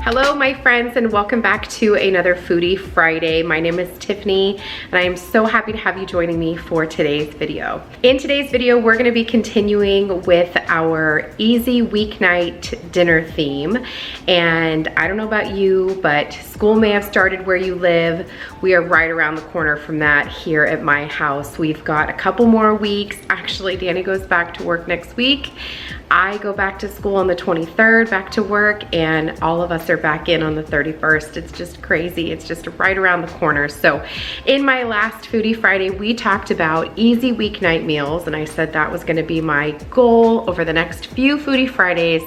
Hello my friends, and welcome back to another Foodie Friday. My name is Tiffany and I am so happy to have you joining me for today's video. In today's video, we're gonna be continuing with our easy weeknight dinner theme. And I don't know about you, but school may have started where you live. We are right around the corner from that here at my house. We've got a couple more weeks. Actually, Danny goes back to work next week. I go back to school on the 23rd, back to work, and all of us are back in on the 31st. It's just crazy. It's just right around the corner. So in my last Foodie Friday, we talked about easy weeknight meals, and I said that was gonna be my goal over the next few Foodie Fridays,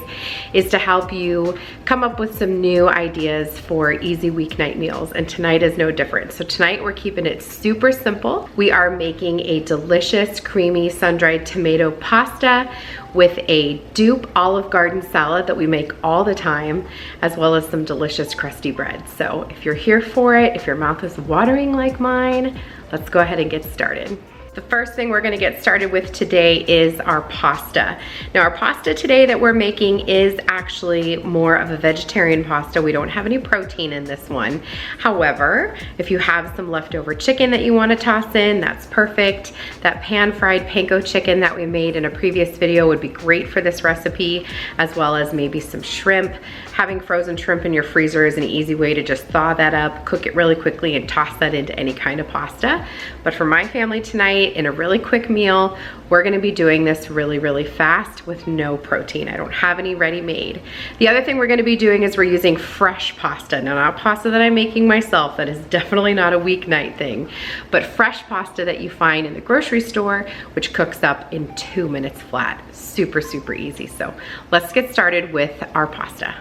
is to help you come up with some new ideas for easy weeknight meals, and tonight is no different. So tonight we're keeping it super simple. We are making a delicious, creamy, sun-dried tomato pasta with a dupe Olive Garden salad that we make all the time, as well as some delicious crusty bread. So if you're here for it, if your mouth is watering like mine, let's go ahead and get started. The first thing we're gonna get started with today is our pasta. Now our pasta today that we're making is actually more of a vegetarian pasta. We don't have any protein in this one. However, if you have some leftover chicken that you wanna toss in, that's perfect. That pan-fried panko chicken that we made in a previous video would be great for this recipe, as well as maybe some shrimp. Having frozen shrimp in your freezer is an easy way to just thaw that up, cook it really quickly, and toss that into any kind of pasta. But for my family tonight, in a really quick meal, we're gonna be doing this really fast with no protein. I don't have any ready-made. The other thing we're gonna be doing is we're using fresh pasta. Now, not pasta that I'm making myself, that is definitely not a weeknight thing, but fresh pasta that you find in the grocery store, which cooks up in 2 minutes flat. Super easy. So let's get started with our pasta.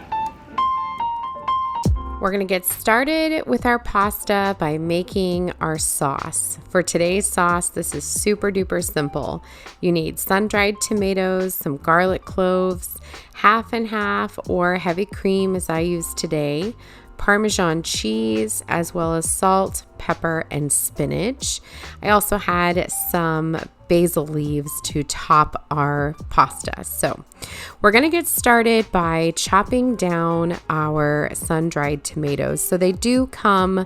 We're gonna get started with our pasta by making our sauce. For today's sauce, this is super duper simple. You need sun-dried tomatoes, some garlic cloves, half and half or heavy cream as I use today, Parmesan cheese, as well as salt, pepper, and spinach. I also had some basil leaves to top our pasta. So we're gonna get started by chopping down our sun-dried tomatoes. So they do come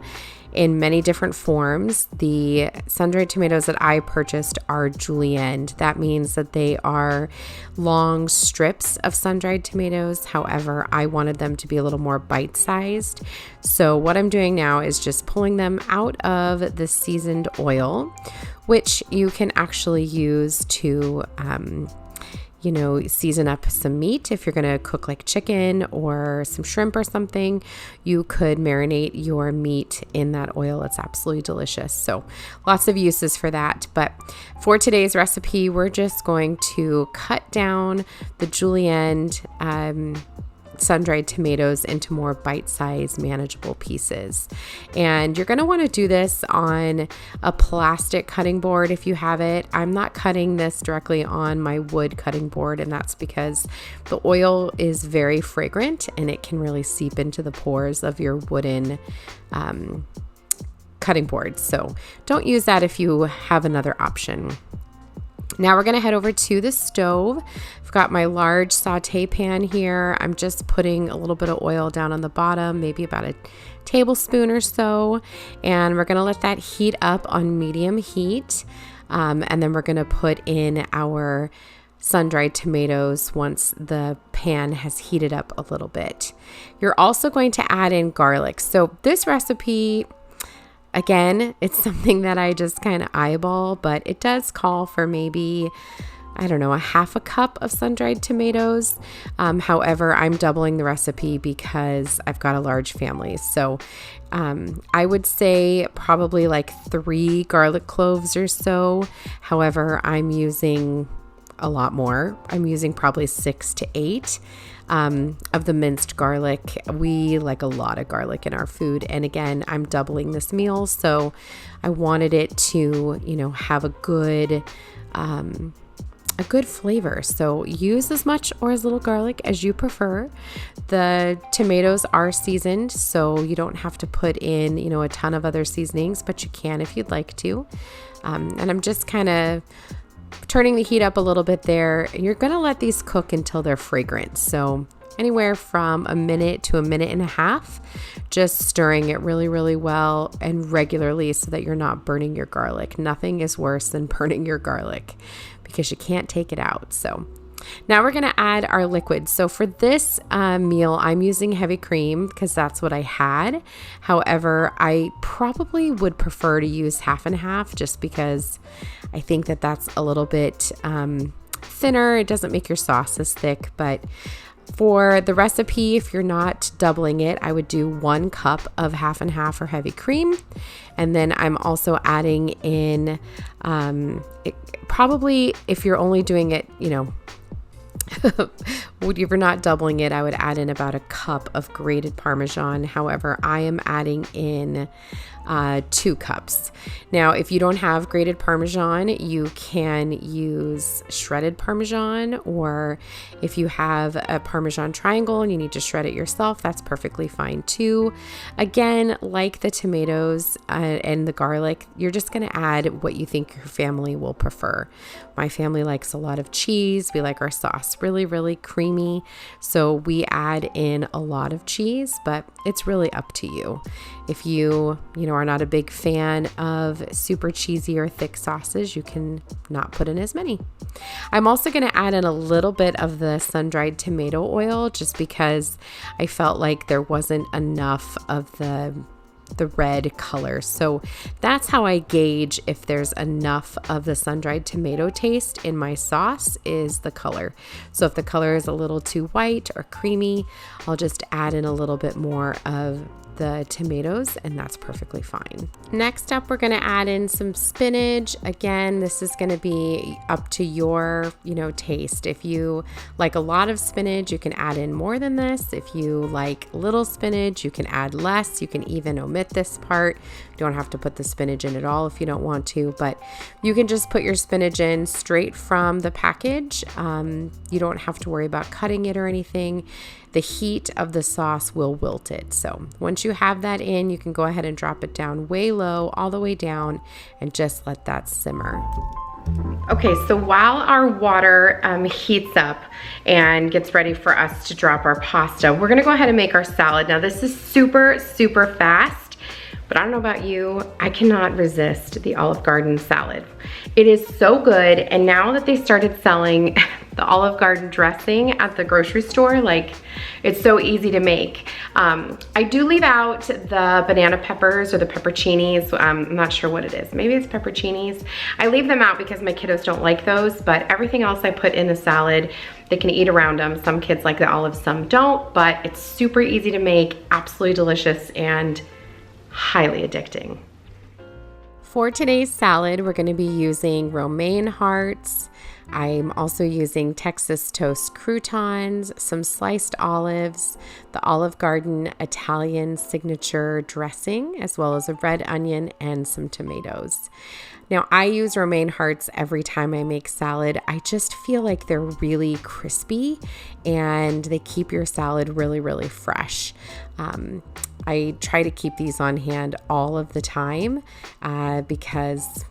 in many different forms. The sun-dried tomatoes that I purchased are julienne. That means that they are long strips of sun-dried tomatoes. However, I wanted them to be a little more bite-sized. So what I'm doing now is just pulling them out of the seasoned oil, which you can actually use to season up some meat. If you're gonna cook like chicken or some shrimp or something, you could marinate your meat in that oil. It's absolutely delicious. So lots of uses for that. But for today's recipe, we're just going to cut down the julienne sun-dried tomatoes into more bite-sized, manageable pieces. And you're gonna wanna do this on a plastic cutting board if you have it. I'm not cutting this directly on my wood cutting board, and that's because the oil is very fragrant and it can really seep into the pores of your wooden cutting board. So don't use that if you have another option. Now we're gonna head over to the stove. I've got my large saute pan here. I'm just putting a little bit of oil down on the bottom, maybe about a tablespoon or so. And we're gonna let that heat up on medium heat. And then we're gonna put in our sun-dried tomatoes once the pan has heated up a little bit. You're also going to add in garlic. So this recipe, again, it's something that I just kind of eyeball, but it does call for maybe, I don't know, a half a cup of sun-dried tomatoes. However, I'm doubling the recipe because I've got a large family. So I would say probably like 3 garlic cloves or so. However, I'm using a lot more. I'm using probably 6 to 8 of the minced garlic. We like a lot of garlic in our food. And again, I'm doubling this meal. So I wanted it to, have a good flavor. So use as much or as little garlic as you prefer. The tomatoes are seasoned, so you don't have to put in, a ton of other seasonings, but you can if you'd like to. And I'm just kind of turning the heat up a little bit there. You're going to let these cook until they're fragrant. So anywhere from a minute to a minute and a half, just stirring it really, really well and regularly so that you're not burning your garlic. Nothing is worse than burning your garlic because you can't take it out. So now we're going to add our liquid. So for this meal, I'm using heavy cream because that's what I had. However, I probably would prefer to use half and half just because I think that that's a little bit thinner. It doesn't make your sauce as thick, but for the recipe, if you're not doubling it, I would do 1 cup of half and half or heavy cream. And then I'm also adding in, probably if you're only doing it, if you're not doubling it, I would add in about a cup of grated Parmesan. However, I am adding in 2 cups. Now, if you don't have grated Parmesan, you can use shredded Parmesan, or if you have a Parmesan triangle and you need to shred it yourself, that's perfectly fine too. Again, like the tomatoes and the garlic, you're just going to add what you think your family will prefer. My family likes a lot of cheese. We like our sauce really, really creamy. So we add in a lot of cheese, but it's really up to you. If you are not a big fan of super cheesy or thick sauces, you can not put in as many. I'm also going to add in a little bit of the sun-dried tomato oil just because I felt like there wasn't enough of the red color. So that's how I gauge if there's enough of the sun-dried tomato taste in my sauce, is the color. So if the color is a little too white or creamy, I'll just add in a little bit more of the tomatoes, and that's perfectly fine. Next up, we're going to add in some spinach. Again, this is going to be up to your, taste. If you like a lot of spinach, you can add in more than this. If you like little spinach, you can add less. You can even omit this part. You don't have to put the spinach in at all if you don't want to, but you can just put your spinach in straight from the package. You don't have to worry about cutting it or anything. The heat of the sauce will wilt it. So once you have that in, you can go ahead and drop it down way low, all the way down, and just let that simmer. Okay, so while our water heats up and gets ready for us to drop our pasta, we're gonna go ahead and make our salad. Now this is super, super fast, but I don't know about you, I cannot resist the Olive Garden salad. It is so good, and now that they started selling the Olive Garden dressing at the grocery store, it's so easy to make. I do leave out the banana peppers or the pepperoncinis. I'm not sure what it is. Maybe it's pepperoncinis. I leave them out because my kiddos don't like those, but everything else I put in the salad, they can eat around them. Some kids like the olives, some don't, but it's super easy to make, absolutely delicious, and highly addicting. For today's salad, we're going to be using romaine hearts. I'm also using Texas toast croutons, some sliced olives, the Olive Garden Italian signature dressing, as well as a red onion and some tomatoes. Now, I use romaine hearts every time I make salad. I just feel like they're really crispy and they keep your salad really, really fresh. I try to keep these on hand all of the time because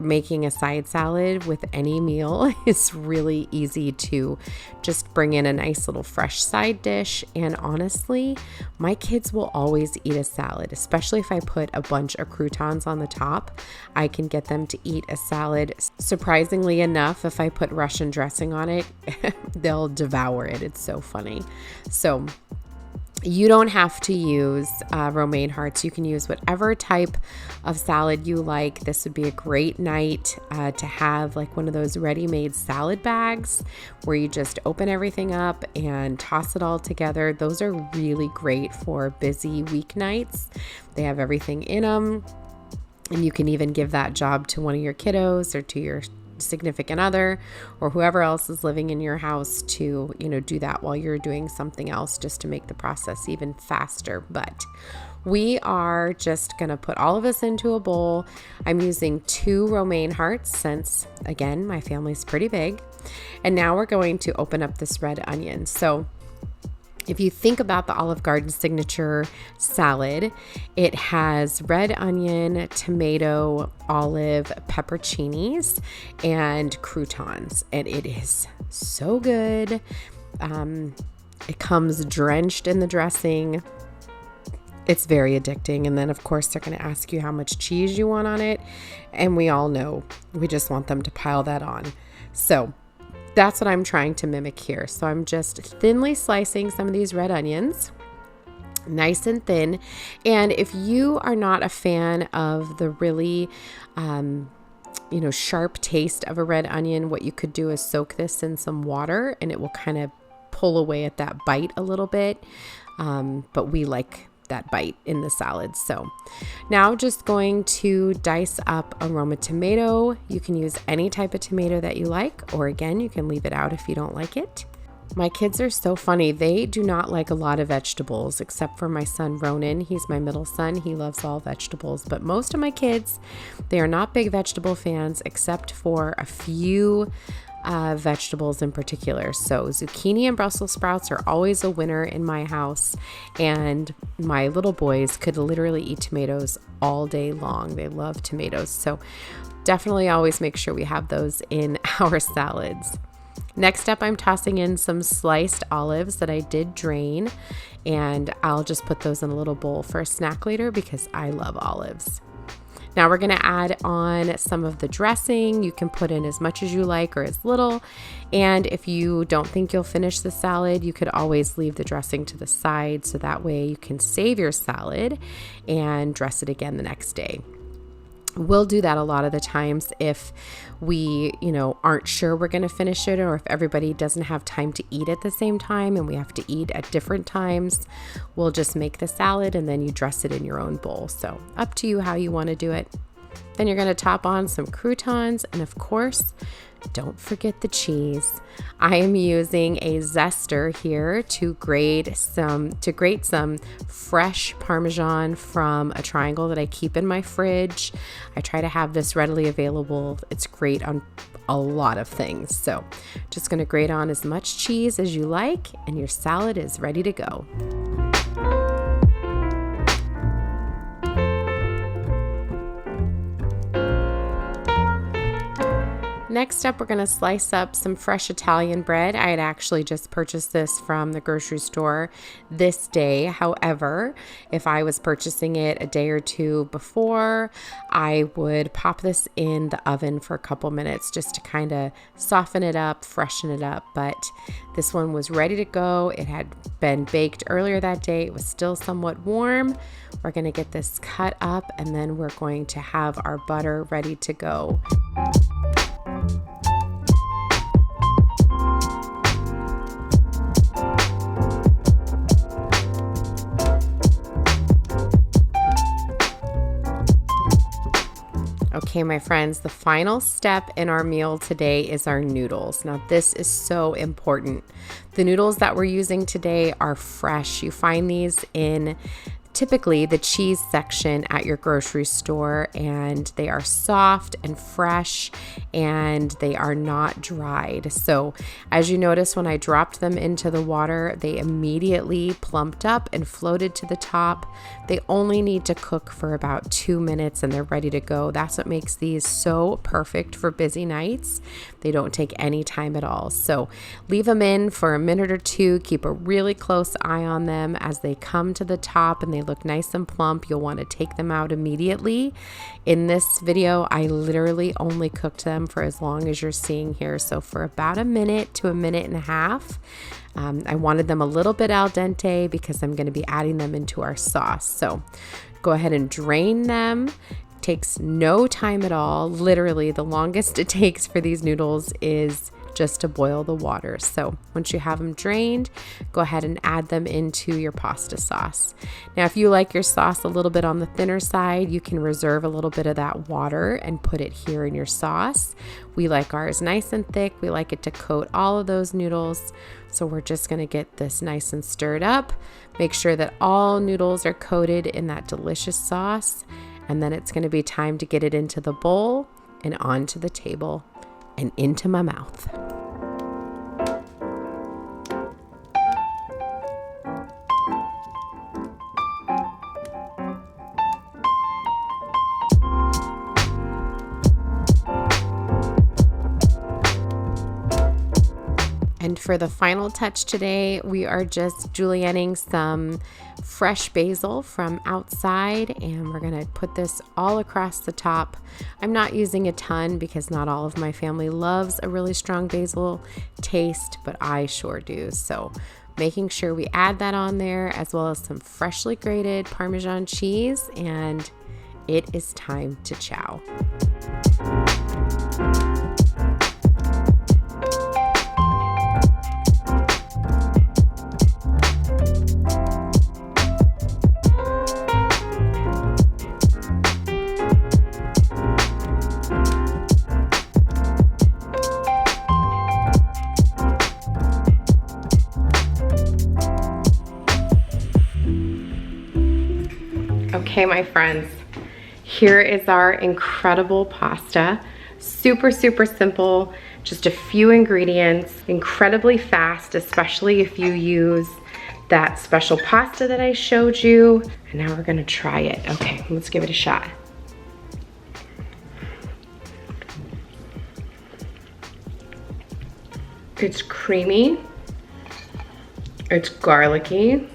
making a side salad with any meal is really easy to just bring in a nice little fresh side dish. And honestly, my kids will always eat a salad, especially if I put a bunch of croutons on the top. I can get them to eat a salad. Surprisingly enough, if I put Russian dressing on it, they'll devour it. It's so funny. So you don't have to use romaine hearts. You can use whatever type of salad you like. This would be a great night to have one of those ready-made salad bags where you just open everything up and toss it all together. Those are really great for busy weeknights. They have everything in them, and you can even give that job to one of your kiddos or to your significant other or whoever else is living in your house to, do that while you're doing something else, just to make the process even faster. But we are just going to put all of this into a bowl. I'm using 2 romaine hearts since, again, my family's pretty big. And now we're going to open up this red onion. So if you think about the Olive Garden signature salad, it has red onion, tomato, olive, pepperoncinis, and croutons, and it is so good. It comes drenched in the dressing. It's very addicting. And then of course they're going to ask you how much cheese you want on it. And we all know we just want them to pile that on. So that's what I'm trying to mimic here. So I'm just thinly slicing some of these red onions, nice and thin. And if you are not a fan of the really, sharp taste of a red onion, what you could do is soak this in some water and it will kind of pull away at that bite a little bit. But we like that bite in the salad. So now just going to dice up a Roma tomato. You can use any type of tomato that you like, or again, you can leave it out if you don't like it. My kids are so funny. They do not like a lot of vegetables, except for my son Ronan. He's my middle son. He loves all vegetables, but most of my kids, they are not big vegetable fans, except for a few vegetables in particular. So zucchini and Brussels sprouts are always a winner in my house, and my little boys could literally eat tomatoes all day long. They love tomatoes. So definitely always make sure we have those in our salads. Next up, I'm tossing in some sliced olives that I did drain, and I'll just put those in a little bowl for a snack later because I love olives. Now we're going to add on some of the dressing. You can put in as much as you like or as little. And if you don't think you'll finish the salad, you could always leave the dressing to the side so that way you can save your salad and dress it again the next day. We'll do that a lot of the times if we, aren't sure we're going to finish it, or if everybody doesn't have time to eat at the same time and we have to eat at different times. We'll just make the salad and then you dress it in your own bowl. So up to you how you want to do it. Then you're going to top on some croutons, and of course, don't forget the cheese. I am using a zester here to grate some fresh Parmesan from a triangle that I keep in my fridge. I try to have this readily available. It's great on a lot of things. So just going to grate on as much cheese as you like, and your salad is ready to go. Next up, we're going to slice up some fresh Italian bread. I had actually just purchased this from the grocery store this day. However, if I was purchasing it a day or two before, I would pop this in the oven for a couple minutes just to kind of soften it up, freshen it up. But this one was ready to go. It had been baked earlier that day. It was still somewhat warm. We're going to get this cut up, and then we're going to have our butter ready to go. Okay, my friends, the final step in our meal today is our noodles. Now, this is so important. The noodles that we're using today are fresh. You find these in typically the cheese section at your grocery store, and they are soft and fresh and they are not dried. So as you notice, when I dropped them into the water, they immediately plumped up and floated to the top. They only need to cook for about 2 minutes and they're ready to go. That's what makes these so perfect for busy nights. They don't take any time at all. So leave them in for a minute or two. Keep a really close eye on them as they come to the top and they look nice and plump. You'll want to take them out immediately. In this video, I literally only cooked them for as long as you're seeing here. So for about a minute to a minute and a half. I wanted them a little bit al dente because I'm going to be adding them into our sauce. So go ahead and drain them. Takes no time at all. Literally, the longest it takes for these noodles is just to boil the water. So once you have them drained, go ahead and add them into your pasta sauce. Now, if you like your sauce a little bit on the thinner side, you can reserve a little bit of that water and put it here in your sauce. We like ours nice and thick. We like it to coat all of those noodles. So we're just going to get this nice and stirred up. Make sure that all noodles are coated in that delicious sauce. And then it's going to be time to get it into the bowl and onto the table and into my mouth. And for the final touch today, we are just julienning some fresh basil from outside, and we're gonna put this all across the top. I'm not using a ton because not all of my family loves a really strong basil taste, but I sure do. So making sure we add that on there, as well as some freshly grated Parmesan cheese, and it is time to chow. Okay, my friends, here is our incredible pasta. Super, super simple, just a few ingredients, incredibly fast, especially if you use that special pasta that I showed you. And now we're gonna try it. Okay, let's give it a shot. It's creamy, it's garlicky,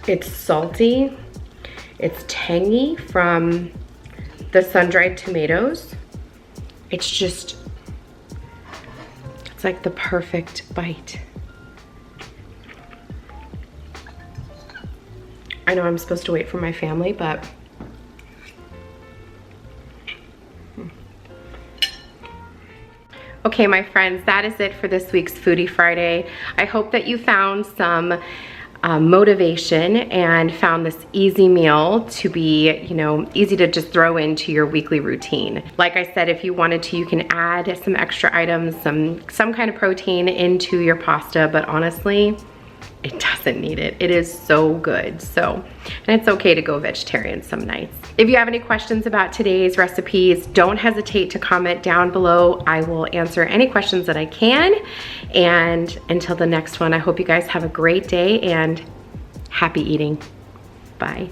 it's salty, it's tangy from the sun-dried tomatoes. It's like the perfect bite. I know I'm supposed to wait for my family, but okay, my friends, that is it for this week's Foodie Friday. I hope that you found some motivation and found this easy meal to be, easy to just throw into your weekly routine. Like I said, if you wanted to, you can add some extra items, some kind of protein into your pasta, but honestly, it doesn't need it. It is so good. So, and it's okay to go vegetarian some nights. If you have any questions about today's recipes, don't hesitate to comment down below. I will answer any questions that I can. And until the next one, I hope you guys have a great day and happy eating. Bye.